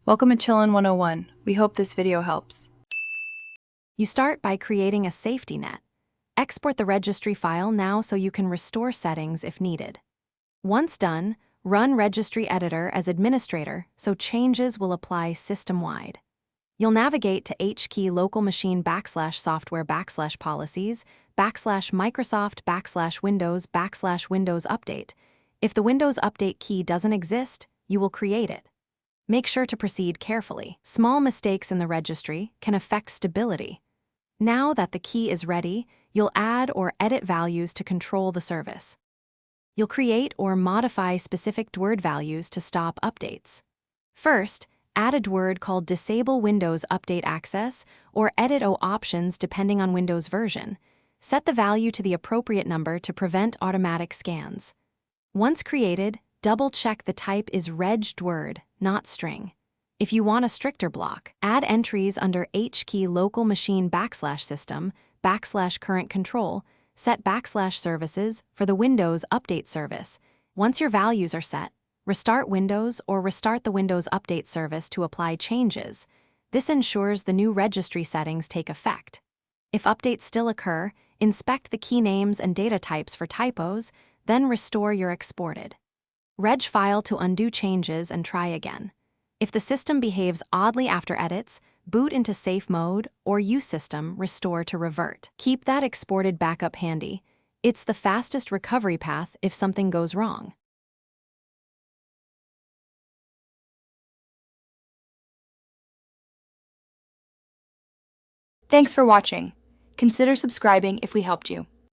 Welcome to Chillin' 101. We hope this video helps. You start by creating a safety net. Export the registry file now so you can restore settings if needed. Once done, run Registry Editor as administrator so changes will apply system-wide. You'll navigate to HKey local machine /software /policies /Microsoft /Windows update. If the Windows update key doesn't exist, you will create it. Make sure to proceed carefully. Small mistakes in the registry can affect stability. Now that the key is ready, you'll add or edit values to control the service. You'll create or modify specific DWORD values to stop updates. First, add a DWORD called Disable Windows Update Access or Edit O options depending on Windows version. Set the value to the appropriate number to prevent automatic scans. Once created, double-check the type is reg DWORD, not string. If you want a stricter block, add entries under HKey local machine /system /current control, set /services for the Windows update service. Once your values are set, restart Windows or restart the Windows update service to apply changes. This ensures the new registry settings take effect. If updates still occur, inspect the key names and data types for typos, then restore your exported reg file to undo changes and try again. If the system behaves oddly after edits, boot into safe mode or use system restore to revert. Keep that exported backup handy. It's the fastest recovery path if something goes wrong. Thanks for watching. Consider subscribing if we helped you.